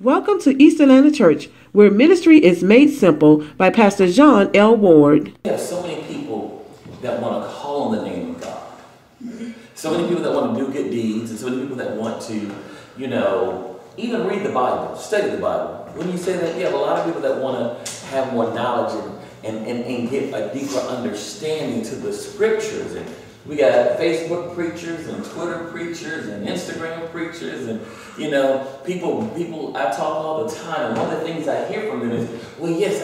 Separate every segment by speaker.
Speaker 1: Welcome to East Atlanta Church, where ministry is made simple by Pastor Jéan L. Ward.
Speaker 2: We have so many people that want to call on the name of God. So many people that want to do good deeds, and so many people that want to, even read the Bible, study the Bible. When you say that, you have a lot of people that want to have more knowledge and get a deeper understanding to the scriptures. And we got Facebook preachers and Twitter preachers and Instagram preachers and, people I talk all the time. And one of the things I hear from them is, well, yes,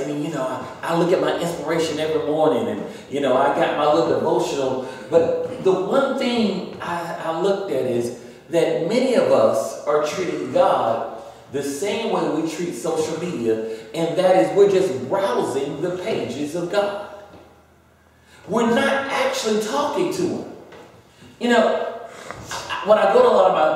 Speaker 2: I look at my inspiration every morning and, I got my little devotional. But the one thing I looked at is that many of us are treating God the same way we treat social media, and that is we're just browsing the pages of God. We're not actually talking to Him. When I go to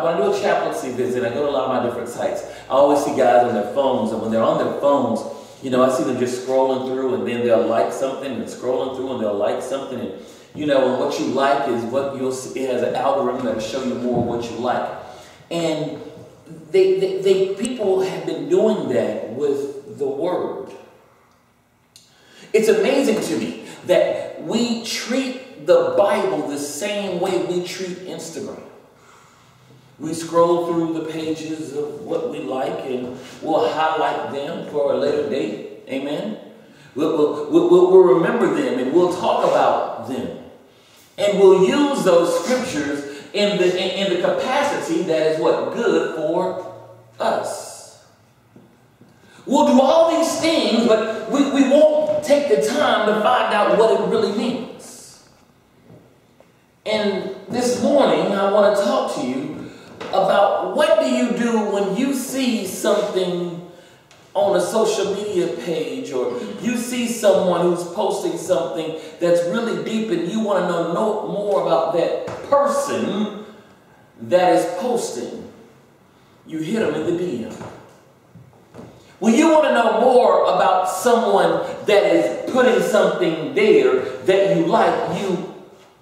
Speaker 2: when I do a chaplaincy visit, I go to a lot of my different sites. I always see guys on their phones, and when they're on their phones, I see them just scrolling through, and then they'll like something, and scrolling through, and they'll like something, and and what you like is what you'll see. It has an algorithm that will show you more of what you like, and people have been doing that with the Word. It's amazing to me that we treat the Bible the same way we treat Instagram. We scroll through the pages of what we like and we'll highlight them for a later date. Amen? We'll remember them and we'll talk about them. And we'll use those scriptures in the capacity that is what? Good for us. We'll do all these things, but we won't take the time to find out what it really means. And this morning, I want to talk to you about what do you do when you see something on a social media page, or you see someone who's posting something that's really deep and you want to know more about that person that is posting. You hit them in the DM. When you want to know more about someone that is putting something there that you like, you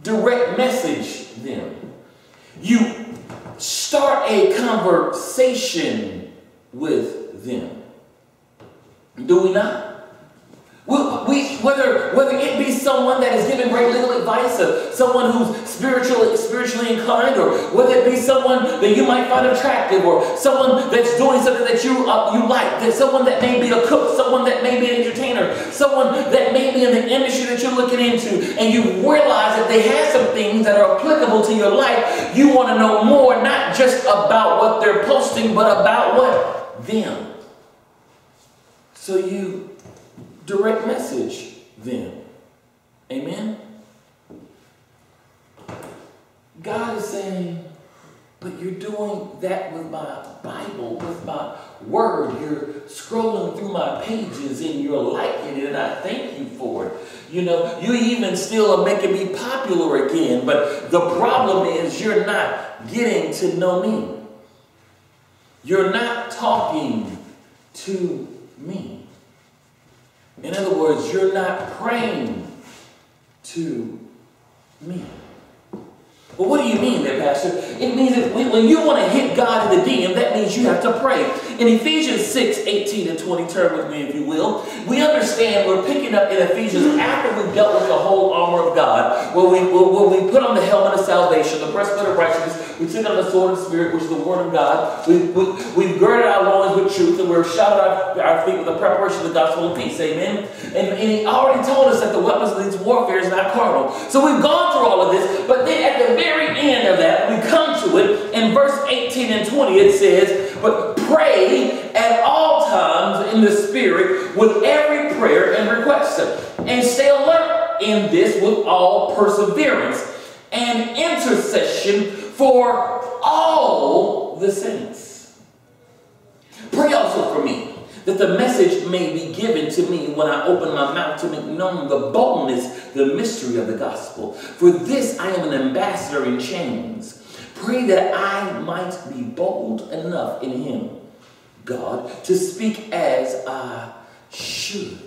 Speaker 2: direct message them. You start a conversation with them. Do we not? Whether it be someone that is giving great legal advice, or someone who's spiritually inclined, or whether it be someone that you might find attractive, or someone that's doing something that you like, there's someone that may be a cook, someone that may be an entertainer, someone that may be in the industry that you're looking into, and you realize that they have some things that are applicable to your life. You want to know more, not just about what they're posting, but about what? Them. So you direct message them. Amen? God is saying, but you're doing that with my Bible, with my Word. You're scrolling through my pages and you're liking it, and I thank you for it. You even still are making me popular again, but the problem is you're not getting to know me. You're not talking to me. In other words, you're not praying to me. Well, what do you mean there, Pastor? It means that when you want to hit God in the DM, that means you have to pray. In Ephesians 6:18 and 20, turn with me if you will, we understand we're picking up in Ephesians after we've dealt with the whole armor of God, where we put on the helmet of salvation, the breastplate of righteousness, we took on the sword of the Spirit, which is the Word of God, we've girded our loins with truth, and we're shod our feet with the preparation of the gospel of peace. Amen? And he already told us that the weapons of this warfare is not carnal. So we've gone through all of this, but then at the very end of that, we come to it in verse 18 and 20. It says, but pray at all times in the Spirit with every prayer and request, and stay alert in this with all perseverance and intercession for all the saints. Pray also for me, that the message may be given to me when I open my mouth to make known the boldness, the mystery of the gospel. For this I am an ambassador in chains. Pray that I might be bold enough in Him, God, to speak as I should.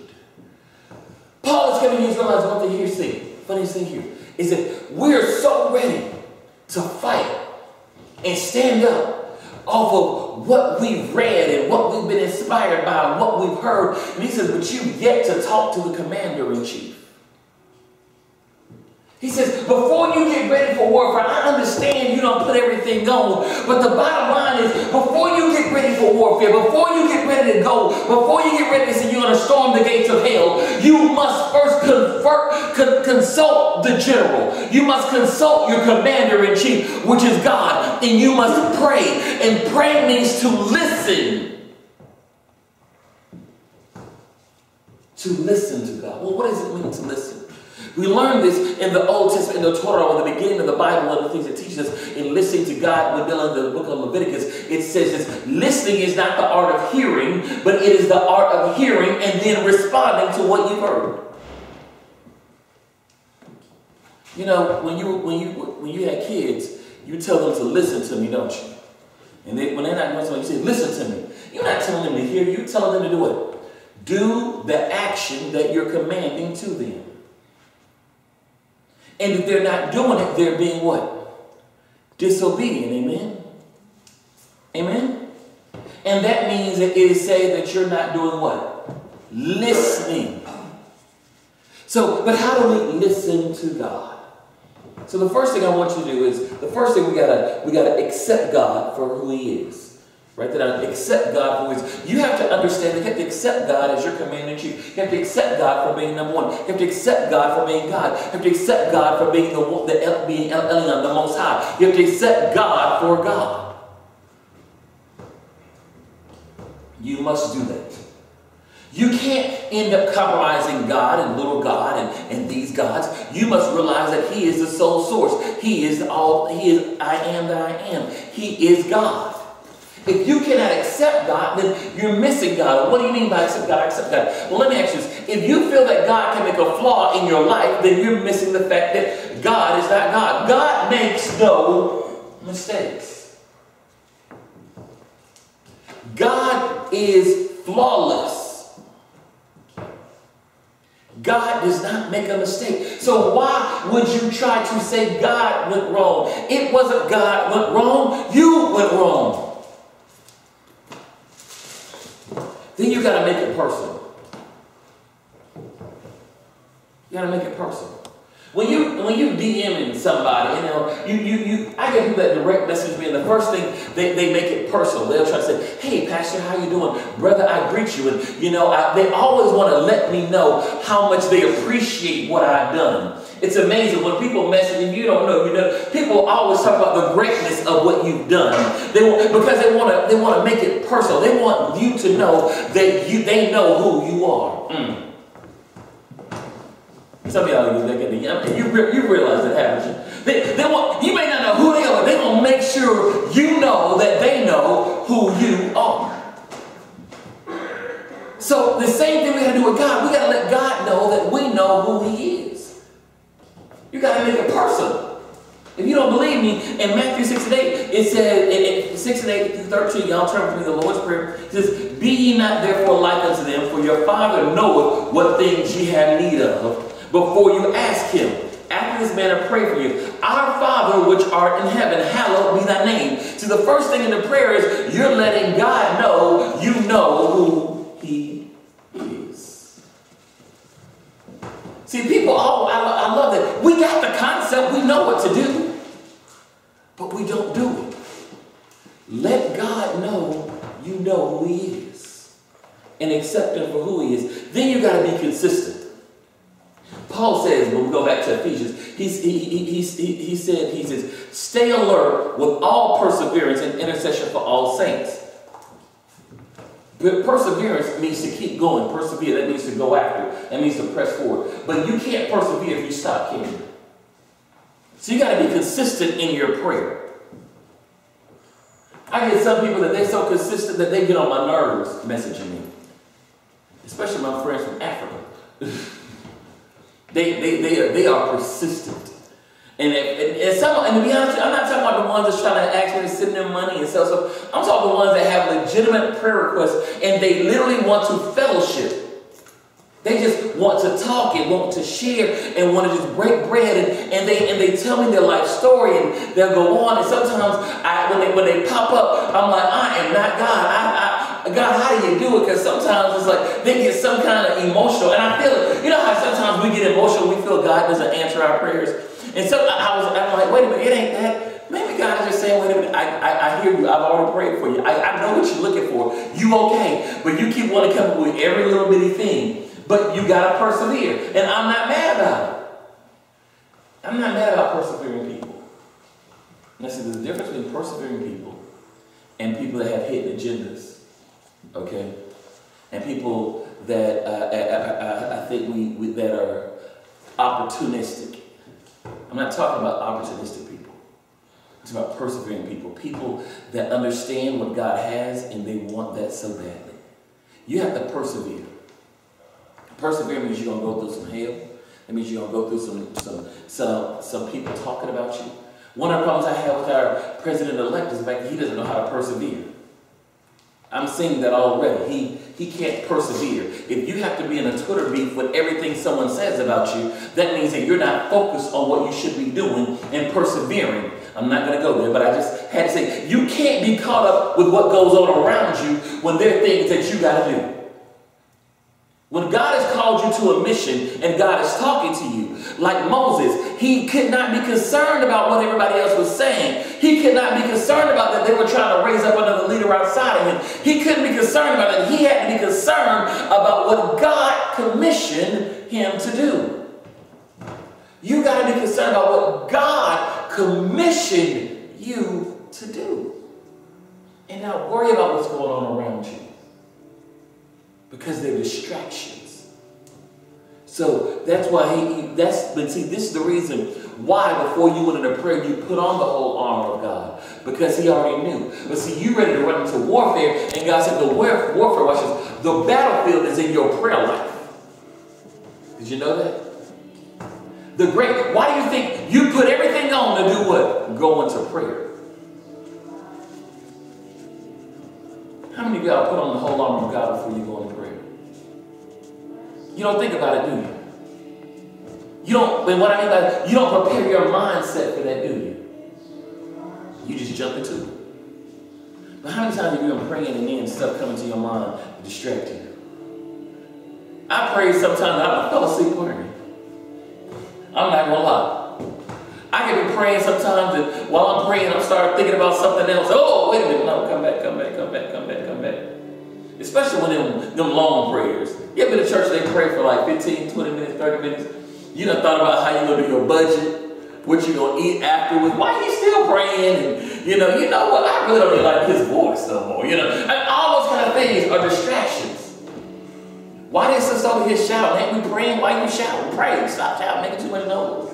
Speaker 2: Paul is coming here and realize what the funniest thing here is that we're so ready to fight and stand up off of what we've read and what we've been inspired by and what we've heard. And he says, but you've yet to talk to the commander-in-chief. He says, before you get ready for warfare, I understand you don't put everything on, but the bottom line is, before you get ready for warfare, before you get ready to go, before you get ready to say you're going to storm the gates of hell, you must first consult the general. You must consult your commander-in-chief, which is God, and you must pray. And pray means to listen. To listen to God. Well, what does it mean to listen? We learn this in the Old Testament, in the Torah, in the beginning of the Bible. One of the things it teaches us in listening to God, when dealing in the book of Leviticus, it says this: listening is not the art of hearing, but it is the art of hearing and then responding to what you've heard. You know, when you had kids, you tell them to listen to me, don't you? And when they're not doing something, you say, listen to me. You're not telling them to hear you, you're telling them to do what? Do the action that you're commanding to them. And if they're not doing it, they're being what? Disobedient. Amen? Amen? And that means that it is saying that you're not doing what? Listening. So, but how do we listen to God? So the first thing I want you to do is, the first thing we gotta accept God for who He is. Write that down. Accept God for who He is. You have to understand that you have to accept God as your commander-in-chief. You have to accept God for being number one. You have to accept God for being God. You have to accept God for being being Eliam, the Most High. You have to accept God for God. You must do that. You can't end up compromising God and little God and these gods. You must realize that He is the sole source. He is all. He is I am that I am. He is God. If you cannot accept God, then you're missing God. What do you mean by accept God? Accept God. Well, let me ask you this. If you feel that God can make a flaw in your life, then you're missing the fact that God is not God. God makes no mistakes. God is flawless. God does not make a mistake. So why would you try to say God went wrong? It wasn't God went wrong. You went wrong. Then you got to make it personal. You got to make it personal. When you DMing somebody, you know, I get people that direct message me, and the first thing they make it personal. They'll try to say, "Hey, Pastor, how you doing, brother? I greet you," and you know, they always want to let me know how much they appreciate what I've done. It's amazing when people message and you don't know. You know, people always talk about the greatness of what you've done. Because they want to make it personal. They want you to know that they know who you are. Some of y'all get the you realize that, haven't you? They want, you may not know who they are, but they're going to make sure you know that they know who you are. So the same thing we got to do with God. We got to let God know that we know who He is. You got to make it personal. If you don't believe me, in Matthew 6 and 8, it says, in 6 and 8 through 13, y'all turn with me the Lord's Prayer. It says, "Be ye not therefore like unto them, for your Father knoweth what things ye have need of, before you ask Him. After this manner pray for you. Our Father which art in heaven, hallowed be thy name." So the first thing in the prayer is you're letting God know you know who He is. See, people, I love that. We got the concept. We know what to do. But we don't do it. Let God know you know who He is. And accept Him for who He is. Then you got to be consistent. Paul says, when we go back to Ephesians, he says, "Stay alert with all perseverance and intercession for all saints." But perseverance means to keep going. Persevere, that means to go after. That means to press forward. But you can't persevere if you stop caring. So you got to be consistent in your prayer. I get some people that they're so consistent that they get on my nerves messaging me. Especially my friends from Africa. They are persistent. And to be honest, I'm not talking about the ones that's trying to actually send them money and stuff. So I'm talking the ones that have legitimate prayer requests and they literally want to fellowship. They just want to talk and want to share and want to just break bread, and they tell me their life story, and they'll go on. And sometimes when they pop up, I'm like, I am not God. God, how do you do it? Because sometimes it's like they get some kind of emotional, and I feel it. You know how sometimes we get emotional, we feel God doesn't answer our prayers, and so I'm like, wait a minute, it ain't that. Maybe God is just saying, wait a minute, I hear you. I've already prayed for you. I know what you're looking for. You okay, but you keep wanting to come up with every little bitty thing. But you got to persevere. And I'm not mad about it. I'm not mad about persevering people. Now see, there's a difference between persevering people and people that have hidden agendas. Okay? And people that I think that are opportunistic. I'm not talking about opportunistic people. I'm talking about persevering people. People that understand what God has and they want that so badly. You have to persevere. Persevere means you're going to go through some hell. That means you're going to go through some people talking about you. One of the problems I have with our president-elect is the fact that he doesn't know how to persevere. I'm seeing that already. He can't persevere. If you have to be in a Twitter beef with everything someone says about you, that means that you're not focused on what you should be doing and persevering. I'm not going to go there, but I just had to say, you can't be caught up with what goes on around you when there are things that you got to do. When God has called you to a mission and God is talking to you, like Moses, he could not be concerned about what everybody else was saying. He could not be concerned about that they were trying to raise up another leader outside of him. He couldn't be concerned about that. He had to be concerned about what God commissioned him to do. You got to be concerned about what God commissioned you to do. And not worry about what's going on around you. Because they're distractions. So that's why but see, this is the reason why before you went into prayer, you put on the whole armor of God. Because he already knew. But see, you ready to run into warfare, and God said the warfare, watch this, the battlefield is in your prayer life. Did you know that? Why do you think you put everything on to do what? Go into prayer. How many of y'all put on the whole armor of God before you go into prayer? You don't think about it, do you? You don't, and what I mean by you don't prepare your mindset for that, do you? You just jump into it. But how many times have you been praying and then stuff coming to your mind to distract you? I pray sometimes I fell asleep praying. I'm not gonna lie. I can be praying sometimes, and while I'm praying, I'm starting thinking about something else. Oh, wait a minute. No, come back. Especially when them long prayers. You ever been to church, they pray for like 15, 20 minutes, 30 minutes. You done thought about how you're going to do your budget, what you're going to eat afterwards. Why he still praying? And, you know what? I really don't even like his voice no more. And all those kind of things are distractions. Why did sis over here shouting? Ain't we praying? Why you shouting? Pray. Stop shouting. Making too much noise.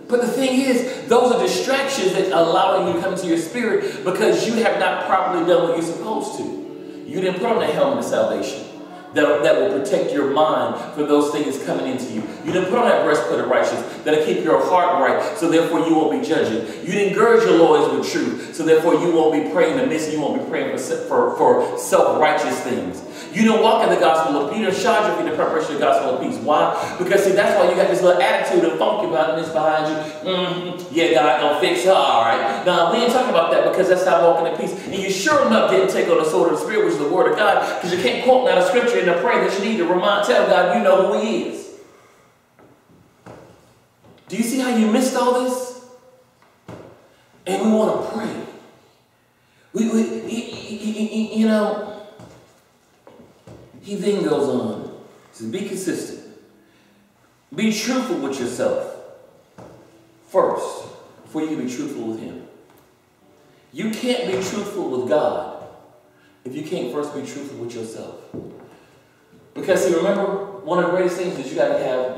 Speaker 2: But the thing is, those are distractions that allow you to come to your spirit because you have not properly done what you're supposed to. You didn't put on the helmet of salvation that will protect your mind from those things coming into you. You didn't put on that breastplate of righteousness that'll keep your heart right, so therefore you won't be judging. You didn't gird your loins with truth, so therefore you won't be praying amiss, you won't be praying for self-righteous things. You don't walk in the gospel of peace. You don't shod your feet in the preparation of the gospel of peace. Why? Because see, that's why you got this little attitude of funky about this behind you. Yeah, God gonna fix her, all right. No, we ain't talking about that because that's not walking in peace. And you sure enough didn't take on the sword of the Spirit, which is the word of God, because you can't quote out of scripture in the prayer that you need to tell God you know who he is. Do you see how you missed all this? And we want to pray. He then goes on. He says, be consistent. Be truthful with yourself first, before you can be truthful with him. You can't be truthful with God if you can't first be truthful with yourself. Because see, remember, one of the greatest things is you have to have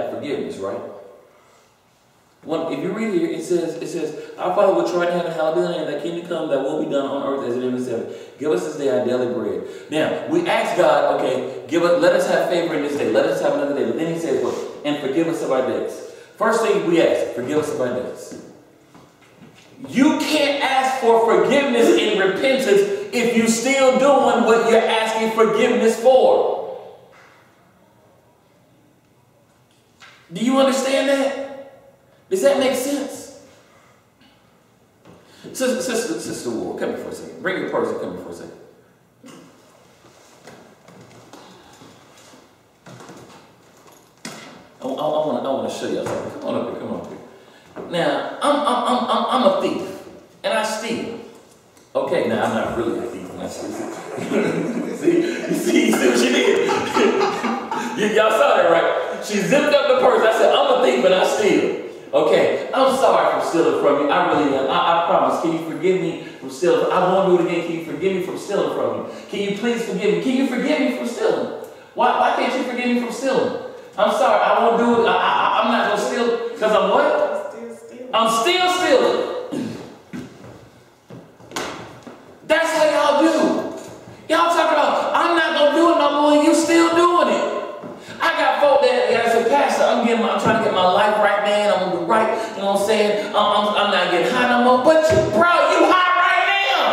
Speaker 2: forgiveness, right? If you read here, it says, our Father which art in heaven, hallowed be thy name, thy kingdom come, thy will be done on earth as it is in heaven. Give us this day our daily bread. Now, we ask God, okay, let us have favor in this day. Let us have another day. But then he says, what? And forgive us of our debts. First thing we ask, forgive us of our debts. You can't ask for forgiveness and repentance if you're still doing what you're asking forgiveness for. Do you understand that? Does that make sense? Sister Ward, come here for a second. Bring your purse and come here for a second. I want to show you something. Come on up here. Now, I'm a thief, and I steal. Okay, now I'm not really a thief. See what she did? Y'all saw that, right? She zipped up the purse. I said, I'm a thief, and I steal. Okay, I'm sorry for stealing from you. I really am. I promise. Can you forgive me from stealing? I won't do it again. Can you forgive me from stealing from you? Can you please forgive me? Can you forgive me from stealing? Why can't you forgive me from stealing? I'm sorry. I won't do it. I'm not going to steal because I'm what? I'm still stealing. That's what y'all do. Y'all talking about, I'm not going to do it no more, and you still doing it. I got folk that said, Pastor, I'm trying to get my life right, man. I'm going to do right. You know what I'm saying? I'm not getting high no more. But you high right now.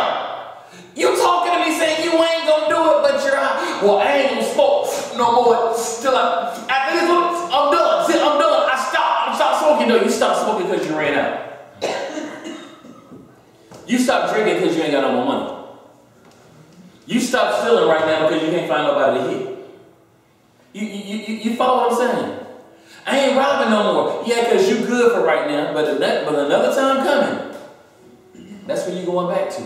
Speaker 2: You talking to me saying you ain't going to do it, but you're high. Well, I ain't going to smoke no more. Still, after this one, I'm done. See, I'm done. I stopped smoking. No, you stopped smoking because you ran out. You stopped drinking because you ain't got no more money. You stopped stealing right now because you can't find nobody to hit. You follow what I'm saying? I ain't robbing no more. Yeah, because you good for right now, but another time coming, that's where you're going back to.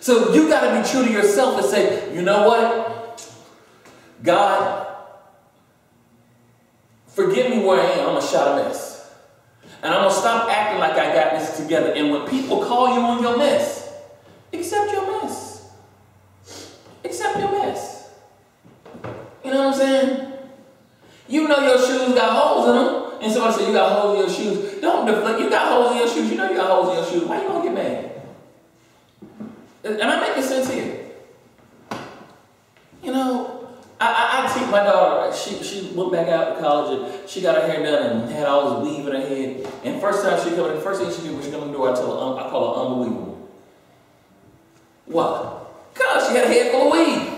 Speaker 2: So you got to be true to yourself and say, you know what? God, forgive me where I am. I'm a shot of mess. And I'm going to stop acting like I got this together. And when people call you on your mess, accept your mess. Accept your mess. You know what I'm saying? You know your shoes got holes in them. And somebody say you got holes in your shoes. Don't deflect. You got holes in your shoes. You know you got holes in your shoes. Why you going to get mad? Am I making sense here? You know, I teach my daughter. She went back out to college and she got her hair done and had all this weave in her head. And first time she come in, the first thing she did was she come in the door. I call her unbelievable. Why? Because she had a head full of weave.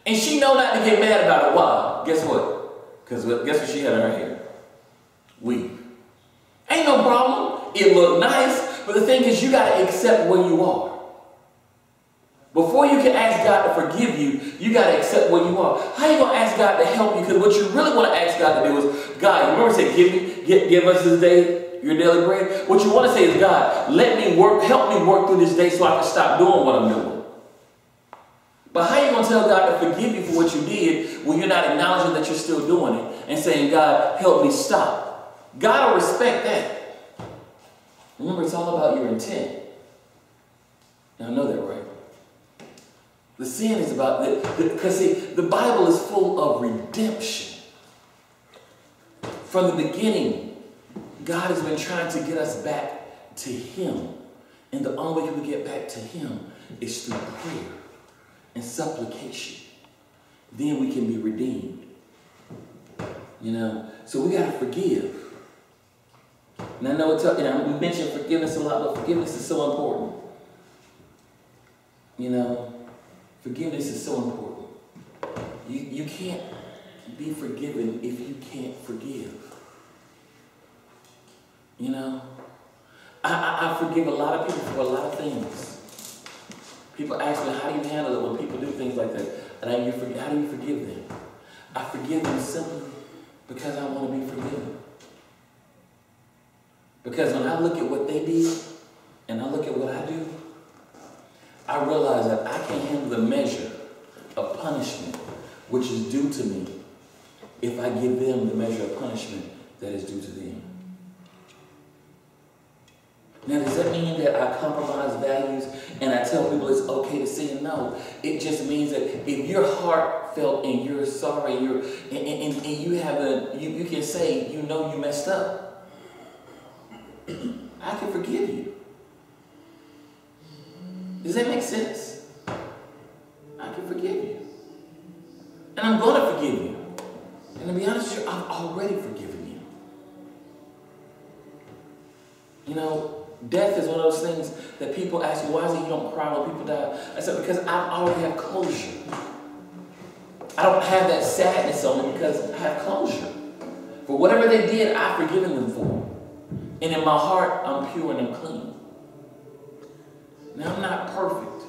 Speaker 2: And she know not to get mad about it. Why? Guess what? Because guess what she had in her hair? Weave. Ain't no problem. It looked nice. But the thing is, you got to accept where you are. Before you can ask God to forgive you, you got to accept where you are. How you going to ask God to help you? Because what you really want to ask God to do is, God, you remember say, give us this day your daily bread? What you want to say is, God, help me work through this day so I can stop doing what I'm doing. But how are you going to tell God to forgive you for what you did when you're not acknowledging that you're still doing it and saying, God, help me stop? God will respect that. Remember, it's all about your intent. Now, I know that, right? The sin is about that. Because, see, the Bible is full of redemption. From the beginning, God has been trying to get us back to Him. And the only way we get back to Him is through prayer and supplication. Then we can be redeemed. You know, so we got to forgive. And I know we mentioned forgiveness a lot, but forgiveness is so important. You know, forgiveness is so important. You can't be forgiven if you can't forgive. You know, I forgive a lot of people for a lot of things. People ask me, how do you handle it when people do things like that? And how do you forgive them? I forgive them simply because I want to be forgiven. Because when I look at what they did and I look at what I do, I realize that I can't handle the measure of punishment which is due to me if I give them the measure of punishment that is due to them. Now, does that mean that I compromise values and I tell people it's okay to sin? No. It just means that if you're heartfelt and you're sorry, and you can say, you know you messed up, I can forgive you. Does that make sense? I can forgive you. And I'm going to forgive you. And to be honest with you, I've already forgiven you. You know, death is one of those things that people ask me, why is it you don't cry when people die? I said, because I already have closure. I don't have that sadness on me because I have closure. For whatever they did, I've forgiven them for. And in my heart, I'm pure and I'm clean. Now, I'm not perfect.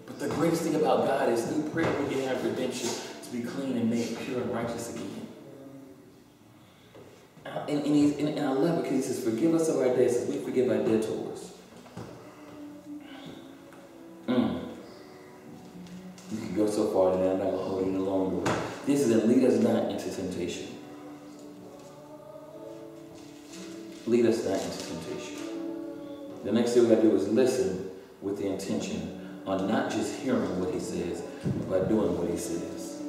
Speaker 2: But the greatest thing about God is through prayer, we can have redemption to be clean and made pure and righteous again. And I love it because he says, forgive us of our debts as we forgive our debtors. You can go so far that I'm not going to hold you any longer. This is a lead us not into temptation. Lead us not into temptation. The next thing we got to do is listen with the intention on not just hearing what he says, but doing what he says.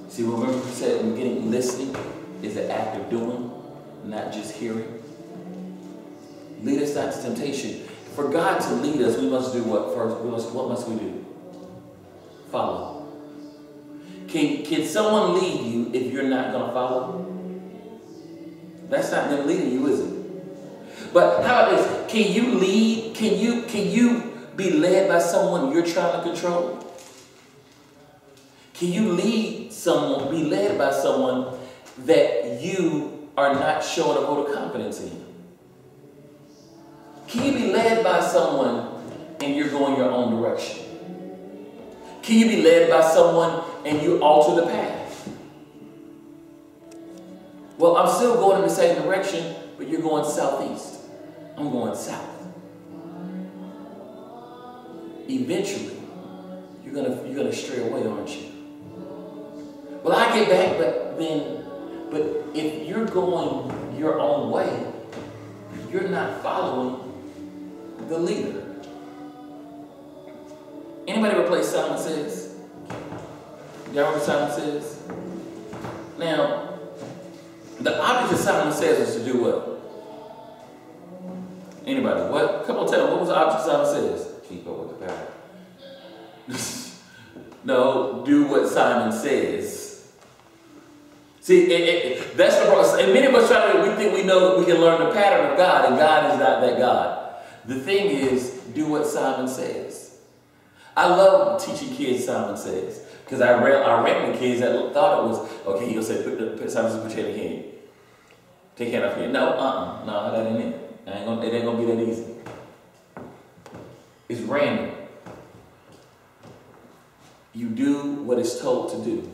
Speaker 2: See, remember we said in the beginning, listening is an act of doing, not just hearing. Lead us not to temptation. For God to lead us, we must do what first? What must we do? Follow. Can someone lead you if you're not going to follow? That's not them leading you, is it? But how about this? Can you lead? Can you be led by someone you're trying to control? Can you be led by someone that you are not showing a vote of confidence in? Can you be led by someone and you're going your own direction? Can you be led by someone and you alter the path? Well, I'm still going in the same direction, but you're going southeast. I'm going south. Eventually, you're gonna stray away, aren't you? Well, I get back, but if you're going your own way, you're not following the leader. Anybody ever play Simon Says? Y'all remember Simon Says? Now, the object of Simon Says is to do what? Anybody? What? Come on, tell me. What was the object of Simon Says? Keep up with the pattern. No, do what Simon says. See, that's the problem. And many of us we think we know that we can learn the pattern of God, and God is not that God. The thing is, do what Simon says. I love teaching kids Simon Says, because I ran with kids that thought it was, okay, he'll say, Simon says, put your hand in your head. Take your hand off your head. No, that ain't it. It ain't gonna be that easy. It's random. You do what it's told to do.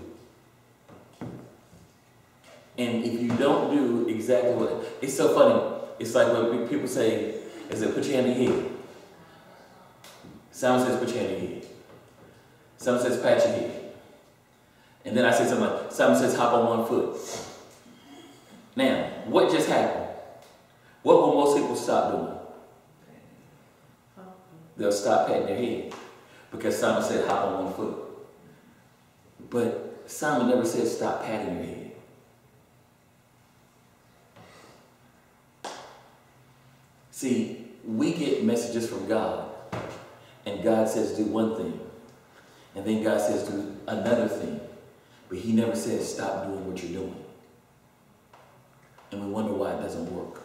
Speaker 2: And if you don't do exactly what, it's so funny. It's like when people say, put your hand in your head. Someone says, put your hand in your head. Someone says, pat your head. And then I say something like, someone says, hop on one foot. Now, what just happened? What will most people stop doing? They'll stop patting their head because Simon said, hop on one foot. But Simon never said, stop patting your head. See, we get messages from God, and God says do one thing, and then God says do another thing, but he never says stop doing what you're doing. And we wonder why it doesn't work.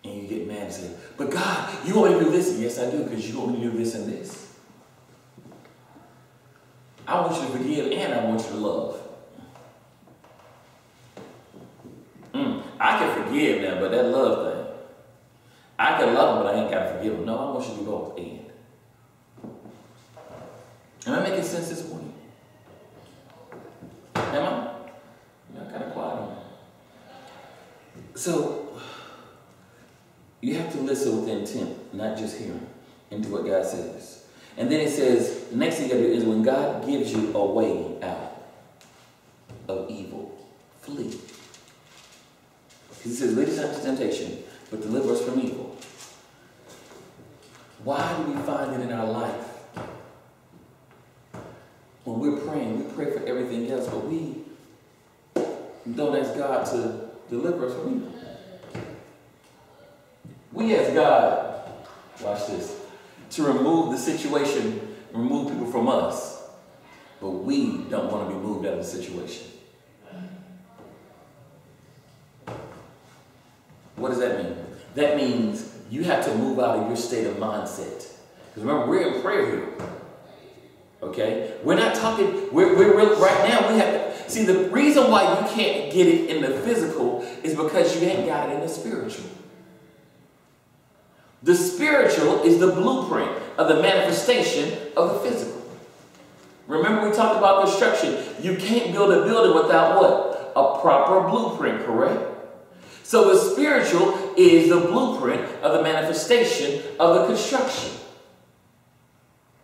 Speaker 2: And you get mad and say, but God, you want me to do this? Yes, I do, because you want me to do this and this. I want you to forgive and I want you to love. I can forgive now, but that love thing. I can love them, but I ain't got to forgive them. No, I want you to do both. And. Am I making sense this morning? Am I? You're kind of quiet on me. So, you have to listen with intent, not just hearing, into what God says. And then it says, the next thing you got to do is when God gives you a way out of evil, flee. He says, lead us not to temptation, but deliver us from evil. Why do we find it in our life? When we're praying, we pray for everything else, but we don't ask God to deliver us from evil. We ask God, watch this, to remove the situation, remove people from us, but we don't want to be moved out of the situation. What does that mean? That means you have to move out of your state of mindset. Because remember, we're in prayer here. Okay? We're not talking, we're right now, we have to, See, the reason why you can't get it in the physical is because you ain't got it in the spiritual. The spiritual is the blueprint of the manifestation of the physical. Remember we talked about construction. You can't build a building without what? A proper blueprint, correct? So the spiritual is the blueprint of the manifestation of the construction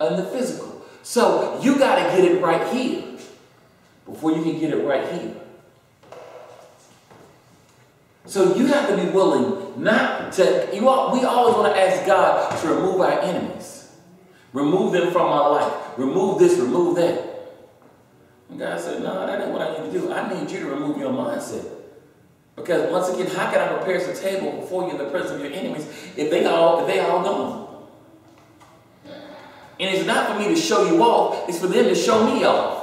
Speaker 2: and the physical. So you got to get it right here before you can get it right here. So you have to be willing not to, we always want to ask God to remove our enemies. Remove them from my life. Remove this, remove that. And God said, no, that ain't what I need to do. I need you to remove your mindset. Because once again, how can I prepare the table before you in the presence of your enemies if they all gone? And it's not for me to show you off, it's for them to show me off.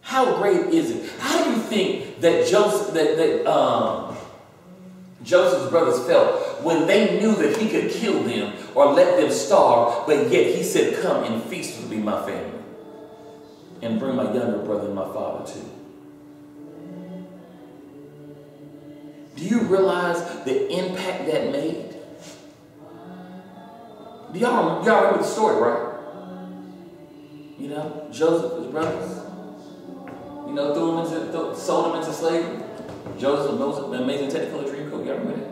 Speaker 2: How great is it? How do you think that Joseph's brothers felt when they knew that he could kill them or let them starve, but yet he said, come and feast with me, my family, and bring my younger brother and my father too? Do you realize the impact that made? Do y'all remember the story, right? You know, Joseph, his brothers, you know, sold him into slavery. Joseph, an amazing Technicolor Dreamcoat. Y'all remember that?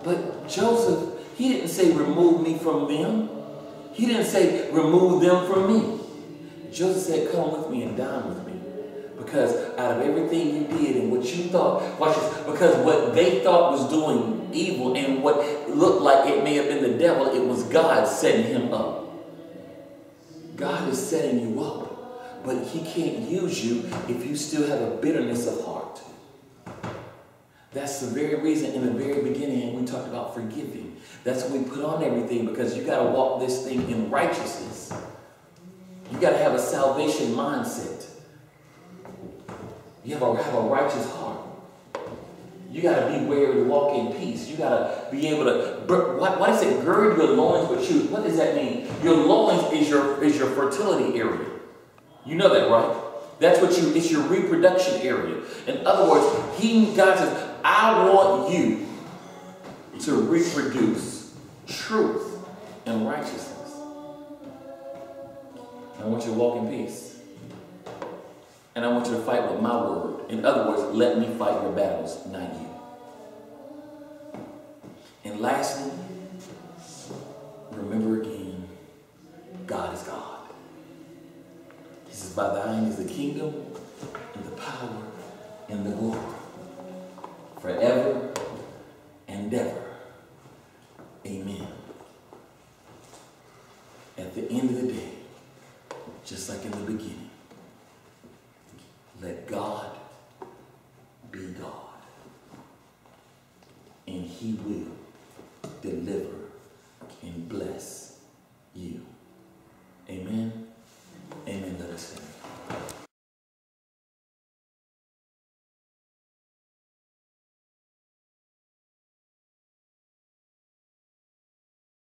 Speaker 2: But Joseph, he didn't say remove me from them. He didn't say remove them from me. Joseph said, come with me and dine with me. Because out of everything you did and what you thought, watch this, because what they thought was doing evil and what looked like it may have been the devil, it was God setting him up. God is setting you up, but he can't use you if you still have a bitterness of heart. That's the very reason in the very beginning we talked about forgiving. That's when we put on everything, because you got to walk this thing in righteousness. You got to have a salvation mindset. You have a righteous heart. You got to be wary to walk in peace. You got to be able to, why does it gird your loins with truth? What does that mean? Your loins is your fertility area. You know that, right? It's your reproduction area. In other words, God says, I want you to reproduce truth and righteousness. I want you to walk in peace. And I want you to fight with my word. In other words, let me fight your battles, not you. And lastly, remember again, God is God. He says, by thine is the kingdom and the power and the glory, forever and ever. Amen. At the end of the day, just like in the beginning, let God be God, and he will deliver